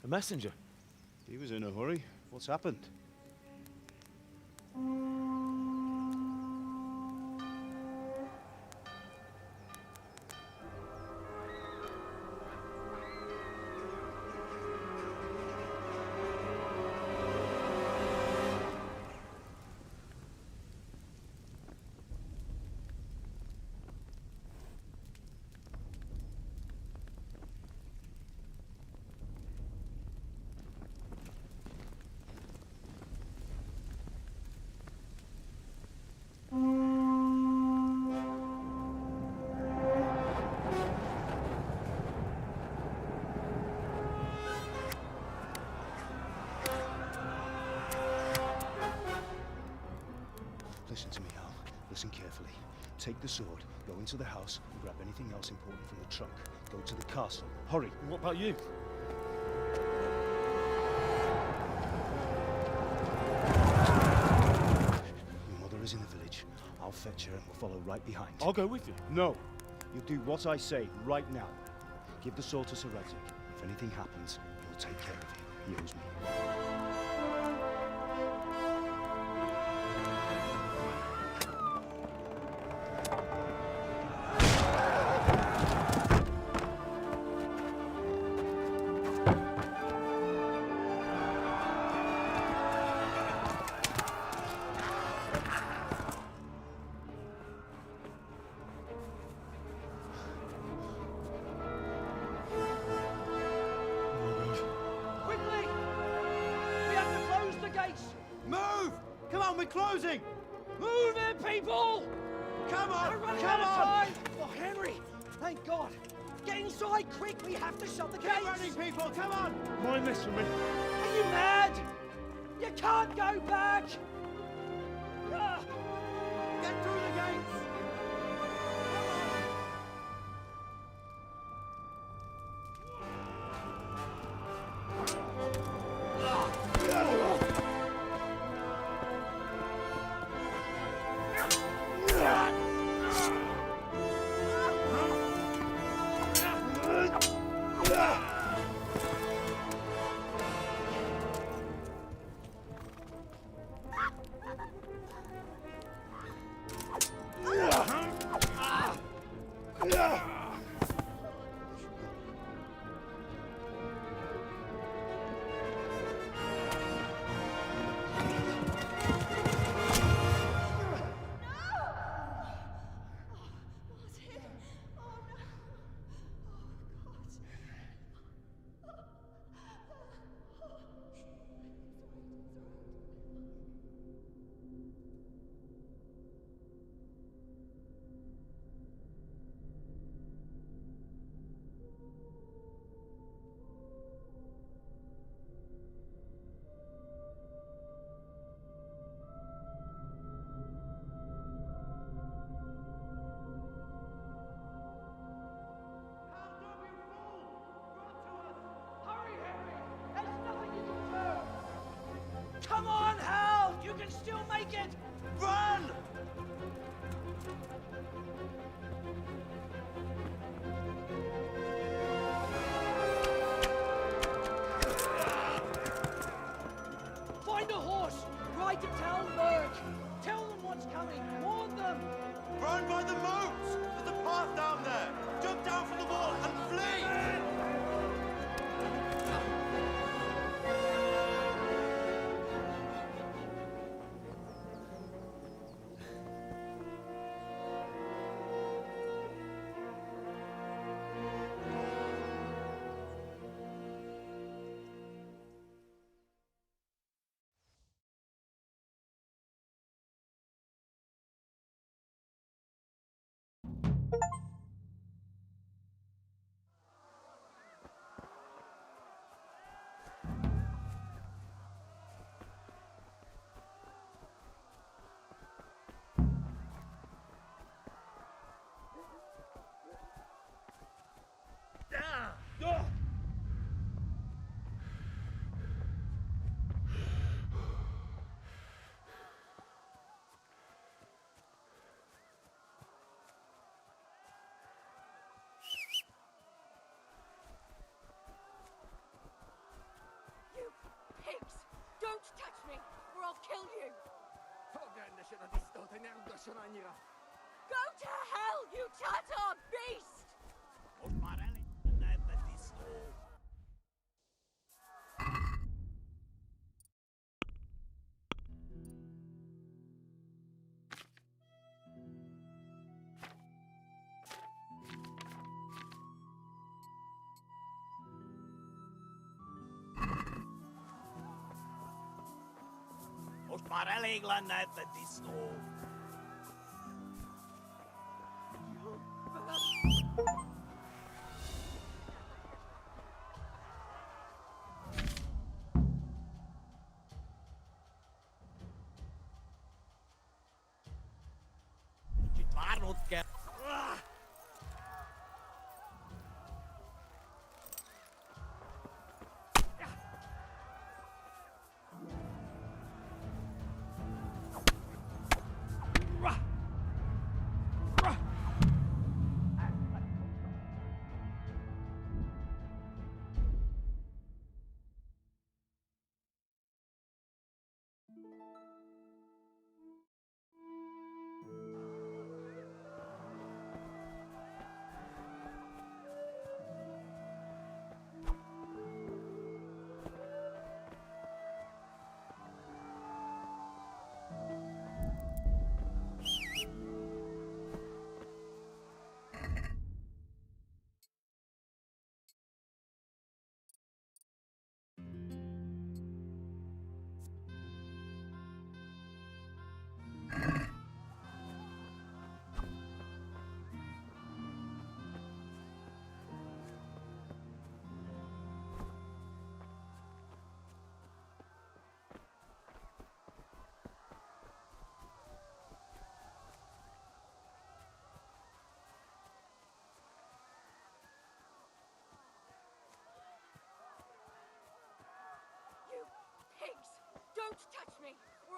A messenger. He was in a hurry. What's happened? Listen to me, Al. Listen carefully. Take the sword, go into the house, and grab anything else important from the trunk. Go to the castle. Hurry! What about you? Your mother is in the village. I'll fetch her and we'll follow right behind. I'll go with you. No. You'll do what I say right now. Give the sword to Sir Radzik. If anything happens, he'll take care of you. He owes me. on, we're closing! Move it, people! Come on, We're running come out of on! time! Oh, Henry! Thank God! Get inside, quick! We have to shut the gates! Keep running, people, come on! Mind this for me. Are you mad? You can't go back! Ah. Get through the gates! Come on, Hal! You can still make it! Run! Find a horse! Ride to town, Merc! Tell them what's coming! Warn them! Run by the moat! There's a path down there! Jump down from the wall and flee! You pigs! Don't touch me, or I'll kill you! Go to hell, you Tatar beast!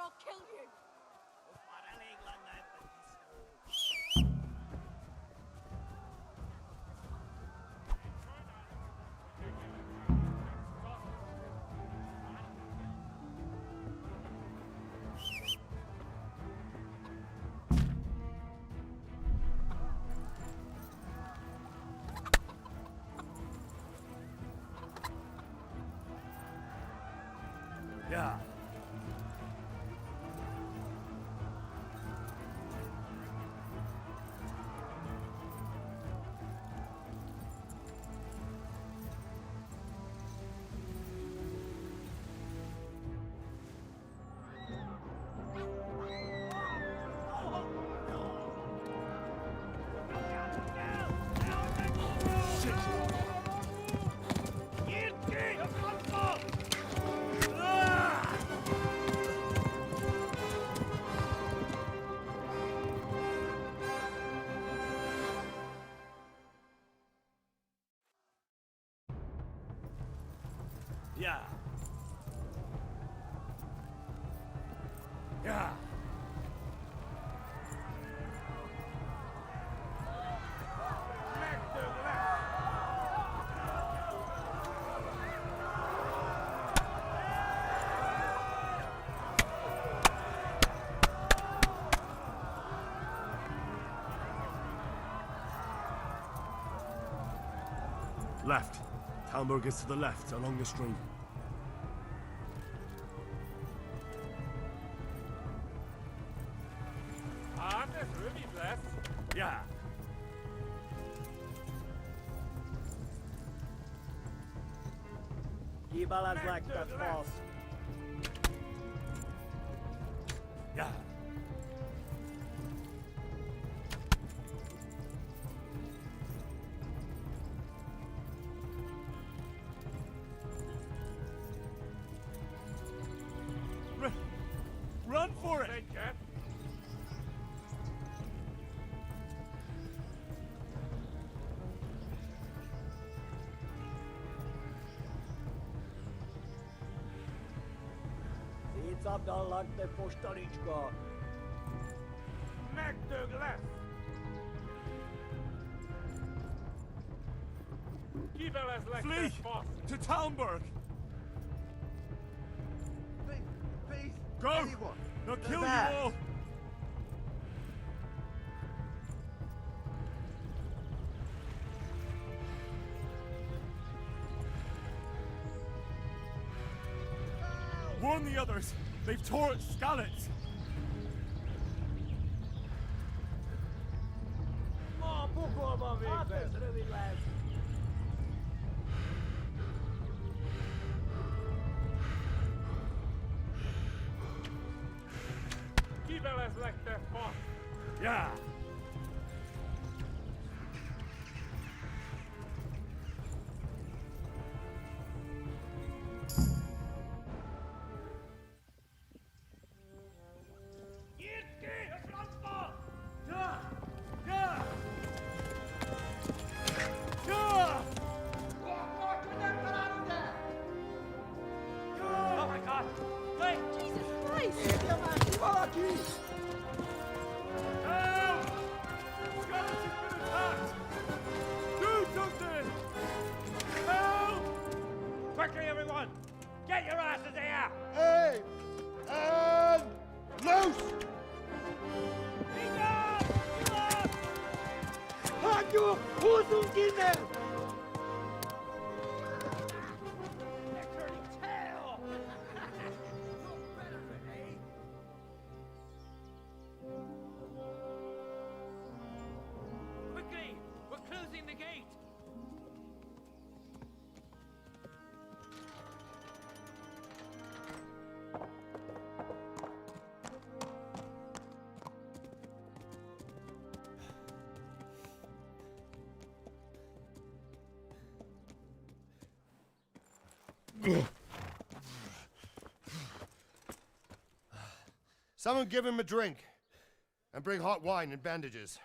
I'll kill you! Yeah. Yeah. Yeah. Left. Talmberg is to the left, along the stream. Ah, das Ruby bless. Yeah. Gibal has like that false. Yeah. Run for it! Szétsz Abdallag, te postanicska! Megdög lesz! Kivelezlek, Flee! te fasz! To Talmberg! Please, Go! anyone! They'll They're kill you bad. all! Warn the others! They've torched Skalitz! Ma pokolban végbe! Hát ez rövid lesz! Kivelezlek, te fasz! Yeah! Oh my god! Wait! Jesus Christ! Help! Skalitz has been attacked! Do something! Help! Quickly, everyone! Get your asses here! Hey! And loose! Hagyjuk! Húzzunk innen! Quickly! We're closing the gate! Someone give him a drink. And bring hot wine and bandages.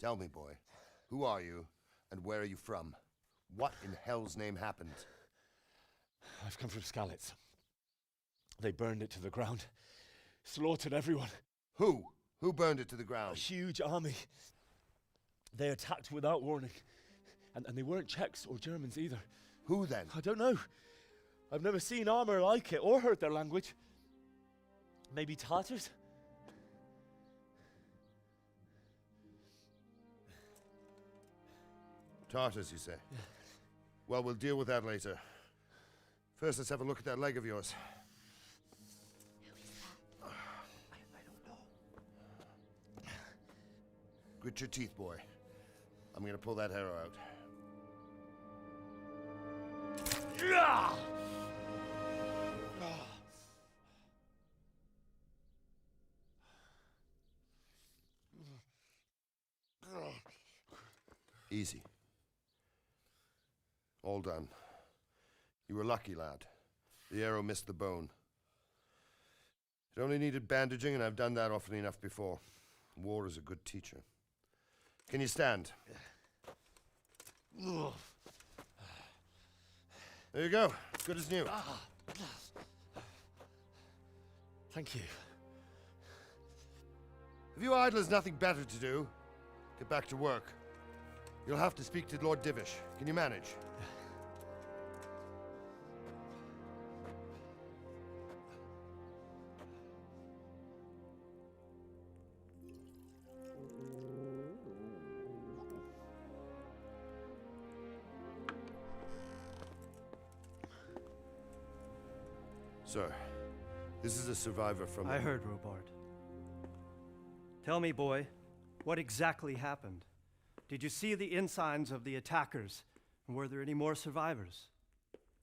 Tell me, boy, who are you, and where are you from? What in hell's name happened? I've come from Skalitz. They burned it to the ground. Slaughtered everyone. Who? Who burned it to the ground? A huge army. They attacked without warning. And they weren't Czechs or Germans either. Who then? I don't know. I've never seen armor like it or heard their language. Maybe Tatars? Tartars, you say? Yeah. Well, we'll deal with that later. First, let's have a look at that leg of yours. Grit your teeth, boy. I'm gonna pull that arrow out. Easy. All done. You were lucky, lad. The arrow missed the bone. It only needed bandaging, and I've done that often enough before. War is a good teacher. Can you stand? There you go. Good as new. Thank you. Have you idlers nothing better to do? Get back to work. You'll have to speak to Lord Divish. Can you manage? Sir, this is a survivor from... I heard, Robard. Tell me, boy, what exactly happened? Did you see the ensigns of the attackers? And were there any more survivors?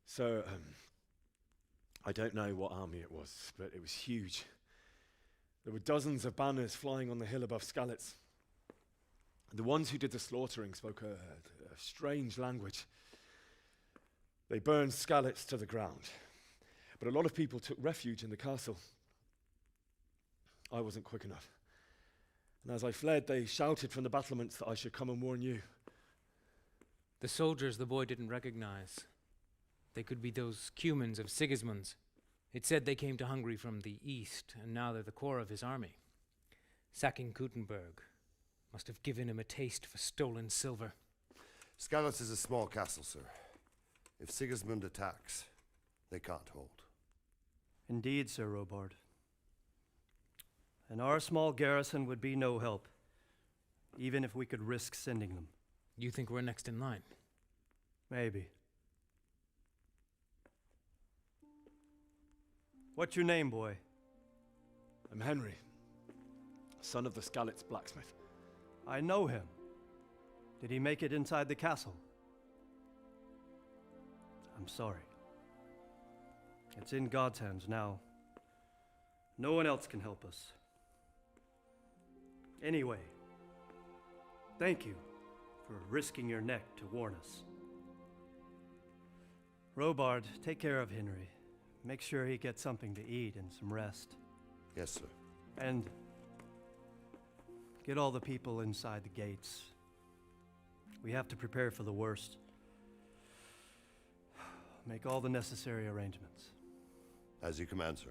So, I don't know what army it was, but it was huge. There were dozens of banners flying on the hill above Skalitz. The ones who did the slaughtering spoke a strange language. They burned Skalitz to the ground. But a lot of people took refuge in the castle. I wasn't quick enough. And as I fled, they shouted from the battlements that I should come and warn you. The soldiers the boy didn't recognize. They could be those Cumans of Sigismund's. It said they came to Hungary from the east, and now they're the core of his army. Sacking Kuttenberg must have given him a taste for stolen silver. Skalitz is a small castle, sir. If Sigismund attacks, they can't hold. Indeed, Sir Robard. And our small garrison would be no help, even if we could risk sending them. You think we're next in line? Maybe. What's your name, boy? I'm Henry, son of the Skalitz blacksmith. I know him. Did he make it inside the castle? I'm sorry. It's in God's hands now. No one else can help us. Anyway, thank you for risking your neck to warn us. Robard, take care of Henry. Make sure he gets something to eat and some rest. Yes, sir. And get all the people inside the gates. We have to prepare for the worst. Make all the necessary arrangements. As you command, sir.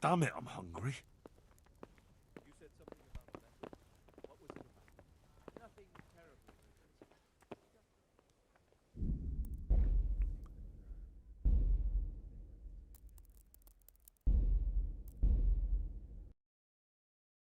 Damn it, I'm hungry.